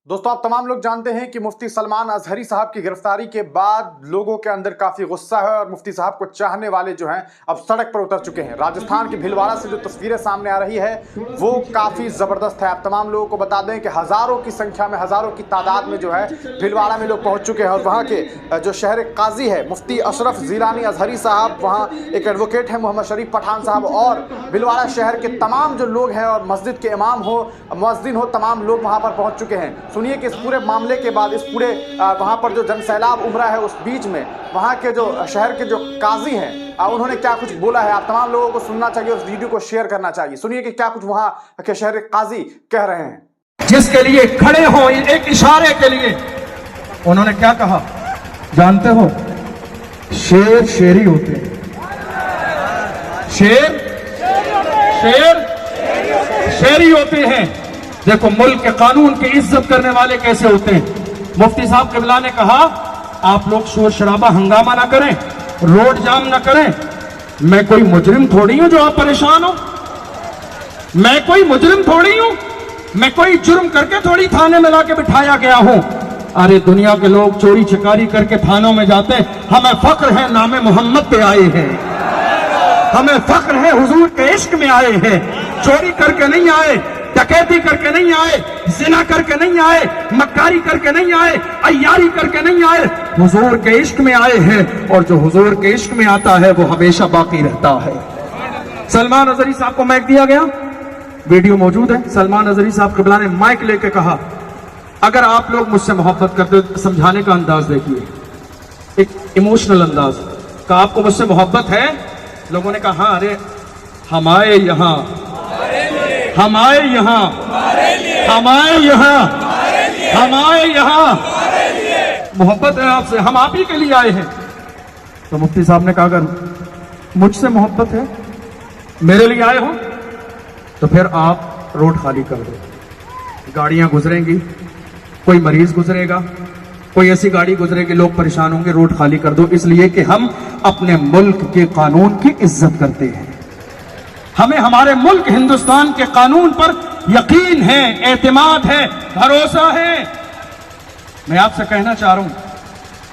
दोस्तों आप तमाम लोग जानते हैं कि मुफ्ती सलमान अजहरी साहब की गिरफ्तारी के बाद लोगों के अंदर काफ़ी गुस्सा है और मुफ्ती साहब को चाहने वाले जो हैं अब सड़क पर उतर चुके हैं। राजस्थान के भीलवाड़ा से जो तस्वीरें सामने आ रही है वो काफ़ी ज़बरदस्त है। आप तमाम लोगों को बता दें कि हज़ारों की संख्या में, हज़ारों की तादाद में जो है भीलवाड़ा में लोग पहुँच चुके हैं और वहाँ के जो शहर काजी है मुफ्ती अशरफ जिलानी अजहरी साहब, वहाँ एक एडवोकेट है मोहम्मद शरीफ पठान साहब और भीलवाड़ा शहर के तमाम जो लोग हैं और मस्जिद के इमाम हो, मुअज्जिन हो, तमाम लोग वहाँ पर पहुँच चुके हैं। सुनिए कि इस पूरे मामले के बाद, इस पूरे वहाँ पर जो जनसैलाब उमड़ा है उस बीच में वहाँ के जो शहर के जो काजी हैं उन्होंने क्या कुछ बोला है। आप तमाम लोगों को सुनना चाहिए, उस वीडियो को शेयर करना चाहिए। सुनिए कि क्या कुछ वहाँ के शहर काजी कह रहे हैं। जिसके लिए खड़े हो एक इशारे के लिए, उन्होंने क्या कहा जानते हो? शेर शेरी होते हैं, शेर शेर शेरी होते हैं। देखो मुल्क के कानून की इज्जत करने वाले कैसे होते हैं। मुफ्ती साहब क़िबला ने कहा आप लोग शोर शराबा हंगामा ना करें, रोड जाम ना करें। मैं कोई मुजरिम थोड़ी हूं जो आप परेशान हो, मैं कोई मुजरिम थोड़ी हूं, मैं कोई जुर्म करके थोड़ी थाने में लाके बिठाया गया हूं। अरे दुनिया के लोग चोरी चकारी करके थानों में जाते हैं, हमें फख्र है नामे मोहम्मद पे आए हैं, हमें फख्र है हुजूर के इश्क में आए हैं। चोरी करके नहीं आए, डकैती करके नहीं आए, जिना करके नहीं आए, मक्कारी करके नहीं आए, अय्यारी करके नहीं आए, हुजूर के इश्क में आए हैं। और जो हुजूर के इश्क में आता है वो हमेशा बाकी रहता है। सलमान अजहरी साहब को माइक दिया गया, वीडियो मौजूद है। सलमान अजहरी साहब क़िबला ने माइक लेके कहा अगर आप लोग मुझसे मोहब्बत करते हो, समझाने का अंदाज देखिए, एक इमोशनल अंदाज का, आपको मुझसे मोहब्बत है? लोगों ने कहा अरे हम आए यहाँ, हम आए यहाँ, हम आए यहाँ, हम आए यहाँ, मोहब्बत है आपसे, हम आप ही के लिए आए हैं। तो मुफ्ती साहब ने कहा अगर मुझसे मोहब्बत है, मेरे लिए आए हो, तो फिर आप रोड खाली कर दो। गाड़ियां गुजरेंगी, कोई मरीज गुजरेगा, कोई ऐसी गाड़ी गुजरेगी, लोग परेशान होंगे, रोड खाली कर दो। इसलिए कि हम अपने मुल्क के कानून की इज्जत करते हैं, हमें हमारे मुल्क हिंदुस्तान के कानून पर यकीन है, एतमाद है, भरोसा है। मैं आपसे कहना चाह रहा हूं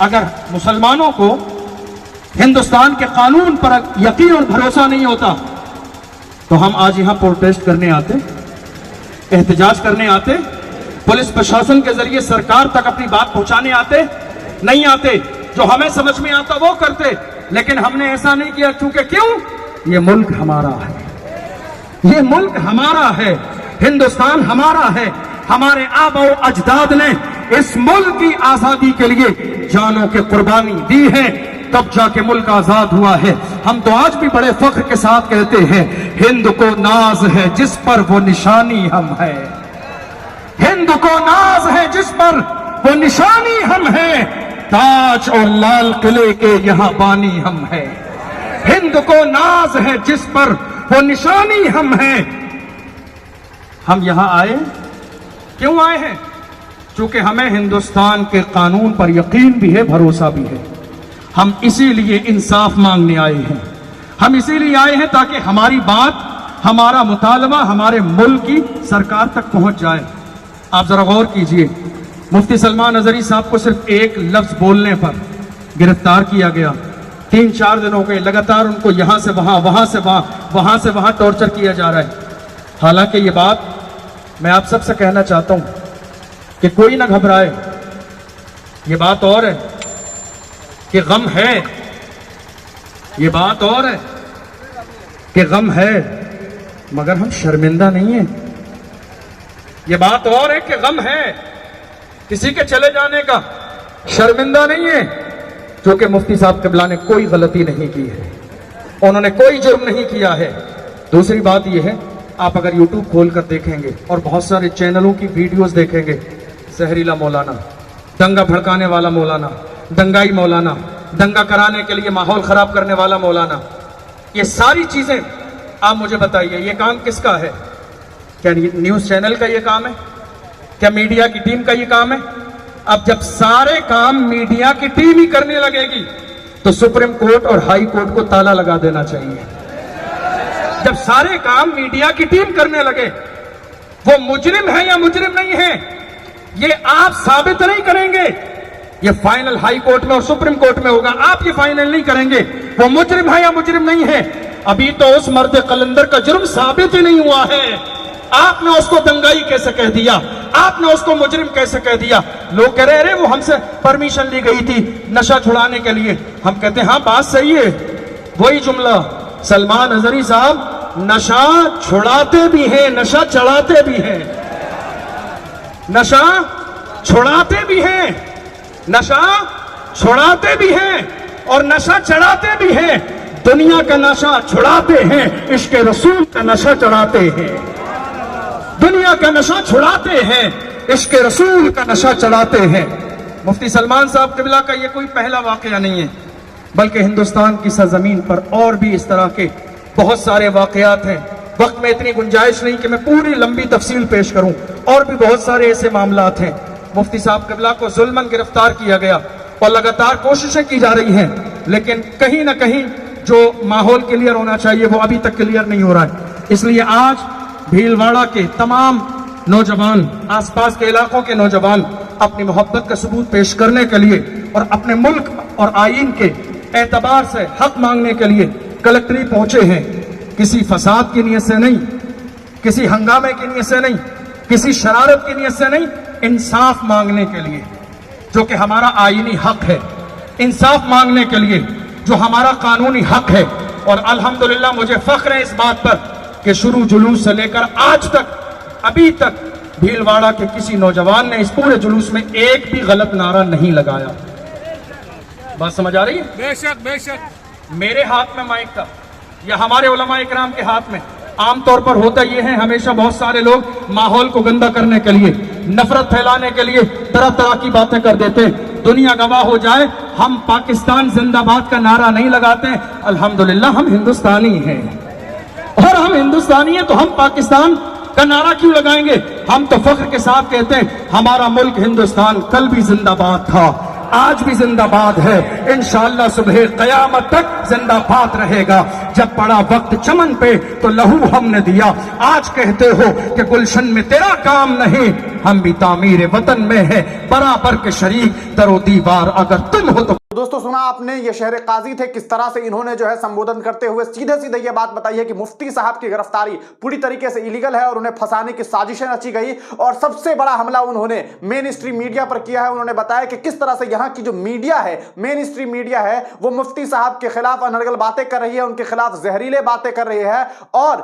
अगर मुसलमानों को हिंदुस्तान के कानून पर यकीन और भरोसा नहीं होता तो हम आज यहां प्रोटेस्ट करने आते, एहतजाज करने आते, पुलिस प्रशासन के जरिए सरकार तक अपनी बात पहुंचाने आते? नहीं आते। जो हमें समझ में आता वो करते, लेकिन हमने ऐसा नहीं किया। क्योंकि क्यों? ये मुल्क हमारा है, ये मुल्क हमारा है, हिंदुस्तान हमारा है। हमारे आबा और अजदाद ने इस मुल्क की आजादी के लिए जानों की कुर्बानी दी है, तब जाके मुल्क आजाद हुआ है। हम तो आज भी बड़े फख्र के साथ कहते हैं हिंद को नाज है जिस पर वो निशानी हम है, हिंद को नाज है जिस पर वो निशानी हम है, ताज और लाल किले के यहाँ बानी हम है। हिंद को नाज है जिस पर वो निशानी हम हैं। हम यहां आए, क्यों आए हैं? क्योंकि हमें हिंदुस्तान के कानून पर यकीन भी है, भरोसा भी है। हम इसीलिए इंसाफ मांगने आए हैं, हम इसीलिए आए हैं ताकि हमारी बात, हमारा मुतालबा हमारे मुल्क की सरकार तक पहुंच जाए। आप जरा गौर कीजिए, मुफ्ती सलमान अजहरी साहब को सिर्फ एक लफ्ज बोलने पर गिरफ्तार किया गया। 3-4 दिन हो गए लगातार उनको यहां से वहां, वहां से वहां, वहां से वहां टॉर्चर किया जा रहा है। हालांकि ये बात मैं आप सबसे कहना चाहता हूं कि कोई ना घबराए। ये बात और है कि गम है, ये बात और है कि गम है, मगर हम शर्मिंदा नहीं है। ये बात और है कि गम है, किसी के चले जाने का शर्मिंदा नहीं है। क्योंकि मुफ्ती साहब क़िबला ने कोई गलती नहीं की है, उन्होंने कोई जुर्म नहीं किया है। दूसरी बात यह है, आप अगर यूट्यूब खोल कर देखेंगे और बहुत सारे चैनलों की वीडियोस देखेंगे, जहरीला मौलाना, दंगा भड़काने वाला मौलाना, दंगाई मौलाना, दंगा कराने के लिए माहौल खराब करने वाला मौलाना, ये सारी चीजें आप मुझे बताइए ये काम किसका है? क्या न्यूज चैनल का ये काम है? क्या मीडिया की टीम का ये काम है? अब जब सारे काम मीडिया की टीम ही करने लगेगी तो सुप्रीम कोर्ट और हाई कोर्ट को ताला लगा देना चाहिए। जब सारे काम मीडिया की टीम करने लगे, वो मुजरिम है या मुजरिम नहीं है, یہ آپ ثابت نہیں کریں گے. یہ فائنل ہائی کورٹ میں اور سپریم کورٹ میں ہوگا. آپ یہ فائنل نہیں کریں گے وہ مجرم ہے یا مجرم نہیں ہے. ابھی تو اس مرد قلندر کا جرم ثابت ہی نہیں ہوا ہے. آپ نے اس کو دنگائی کیسے کہہ دیا؟ آپ نے اس کو مجرم کیسے کہہ دیا؟ لوگ کہہ رہے وہ ہم سے پرمیشن لی گئی تھی نشہ چھڑانے کے لیے. ہم کہتے ہیں ہاں بات صحیح ہے. وہی جملہ سلمان اظہری صاحب نشہ چھڑاتے بھی ہیں, نشہ چڑھاتے بھی ہیں. نشہ چھڑاتے بھی ہیں, نشہ چھڑاتے بھی ہیں اور نشہ چڑھاتے بھی ہیں. دنیا کا نشہ چھڑاتے ہیں, عشق رسول کا نشہ چڑھاتے ہیں. دنیا کا نشہ چھڑاتے ہیں, عشق رسول کا نشہ چڑھاتے ہیں. مفتی سلمان صاحب قبلہ کا یہ کوئی پہلا واقعہ نہیں ہے, بلکہ ہندوستان کی سرزمین پر اور بھی اس طرح کے بہت سارے واقعات ہیں. وقت میں اتنی گنجائش نہیں کہ میں پوری لمبی تفصیل پیش کروں. اور بھی بہت سارے ایسے معاملات ہیں. مفتی صاحب قبلہ کو ظلماً گرفتار کیا گیا اور لگاتار کوششیں کی جا رہی ہیں, لیکن کہیں نہ کہیں جو ماحول کلیئر ہونا چاہیے وہ ابھی تک کلیئر نہیں ہو رہا ہے. اس لیے آج بھیلواڑہ کے تمام نوجوان, آس پاس کے علاقوں کے نوجوان اپنی محبت کا ثبوت پیش کرنے کے لیے اور اپنے ملک اور آئین کے اعتبار سے حق مانگنے کے لیے کلکٹریٹ پہنچے ہیں. کسی فساد کی نیت سے نہیں, کسی ہنگامے کی نیت سے نہیں, کسی شرارت کی نیت سے نہیں, انصاف مانگنے کے لیے جو کہ ہمارا آئینی حق ہے, انصاف مانگنے کے لیے جو ہمارا قانونی حق ہے. اور الحمدللہ مجھے فخر ہے اس بات پر کہ شروع جلوس سے لے کر آج تک ابھی تک بھیلواڑہ کے کسی نوجوان نے اس پورے جلوس میں ایک بھی غلط نعرہ نہیں لگایا. بات سمجھ آ رہی ہے؟ بے شک بے شک. میرے ہاتھ میں مائک تھا یا ہمارے علماء اکرام کے ہاتھ میں. عام طور پر ہوتا یہ ہے, ہمیشہ بہت سارے لوگ ماحول کو گندا کرنے کے لیے, نفرت پھیلانے کے لیے طرح طرح کی باتیں کر دیتے ہیں. دنیا گواہ ہو جائے ہم پاکستان زندہ باد کا نعرہ نہیں لگاتے. الحمدللہ ہم ہندوستانی ہیں, اور ہم ہندوستانی ہیں تو ہم پاکستان کا نعرہ کیوں لگائیں گے؟ ہم تو فخر کے ساتھ کہتے ہیں ہمارا ملک ہندوستان کل بھی زندہ باد تھا, آج بھی زندہ باد ہے, انشاءاللہ صبح قیامت تک زندہ باد رہے گا. جب پڑا وقت چمن پہ تو لہو ہم نے دیا. آج کہتے ہو کہ گلشن میں تیرا کام نہیں, ہم بھی تعمیر وطن میں ہے برابر کے شریک, در و دیوار اگر تم ہو تو. دوستو سنا آپ نے, یہ شہر قاضی تھے, کس طرح سے انہوں نے جو ہے سمبودھن کرتے ہوئے سیدھے سیدھے یہ بات بتائی ہے کہ مفتی صاحب کی گرفتاری پوری طریقے سے ایلیگل ہے اور انہیں پھنسانے کی سازشیں رچی گئی. اور سب سے بڑا حملہ انہوں نے مین اسٹریم میڈیا پر کیا ہے. انہوں نے بتایا کہ کس طرح سے یہاں کی جو میڈیا ہے, مین اسٹریم میڈیا ہے, وہ مفتی صاحب کے خلاف انرگل باتیں کر رہی ہے, ان کے خلاف زہریلے باتیں کر رہی ہے, اور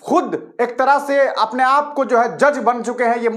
خود ایک طرح سے اپنے آپ کو جو ہے جج بن چکے ہیں یہ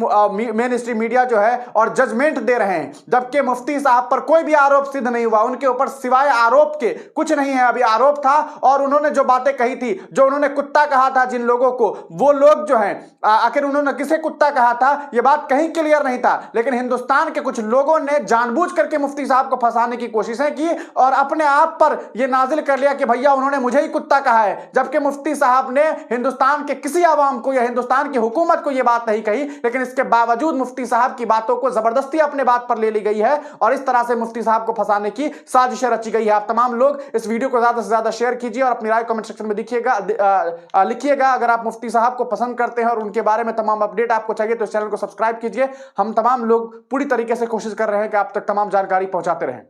مین اسٹریم میڈیا جو ہے, اور ججمنٹ دے رہے ہیں. جبکہ مفتی صاحب پر کوئی بھی آروپ سدھ نہیں ہوا, ان کے اوپر سوائے آروپ کے کچھ نہیں ہے. ابھی آروپ تھا, اور انہوں نے جو باتیں کہی تھی, جو انہوں نے کتا کہا تھا جن لوگوں کو, وہ لوگ جو ہیں آخر انہوں نے کسے کتا کہا تھا یہ بات کہیں کلیئر نہیں تھا. لیکن ہندوستان کے کچھ لوگوں نے جان بوجھ کر کے مفتی صاحب کو پھنسانے کی کوششیں کی اور اپنے آپ پر یہ نازل کر لیا کہ بھیا انہوں نے مجھے ہی کتا کہا ہے. جبکہ مفتی صاحب نے ہندوستان کے کسی عوام کو یا ہندوستان کی حکومت کو یہ بات نہیں کہی, لیکن اس کے باوجود مفتی صاحب کی باتوں کو زبردستی اپنے بات پر لے لی گئی ہے اور اس طرح سے مفتی صاحب کو پھنسانے کی سازشیں رچی گئی ہے. آپ تمام لوگ اس ویڈیو کو زیادہ سے زیادہ شیئر کیجئے اور اپنی رائے کمنٹ سیکشن میں لکھیے گا. اگر آپ مفتی صاحب کو پسند کرتے ہیں اور ان کے بارے میں تمام اپڈیٹ آپ کو چاہیے تو اس چینل کو سبسکرائب کیجئے. ہم تمام لوگ پوری طریقے سے کوشش کر رہے ہیں کہ آپ تک تمام جانکاری پہنچاتے رہیں.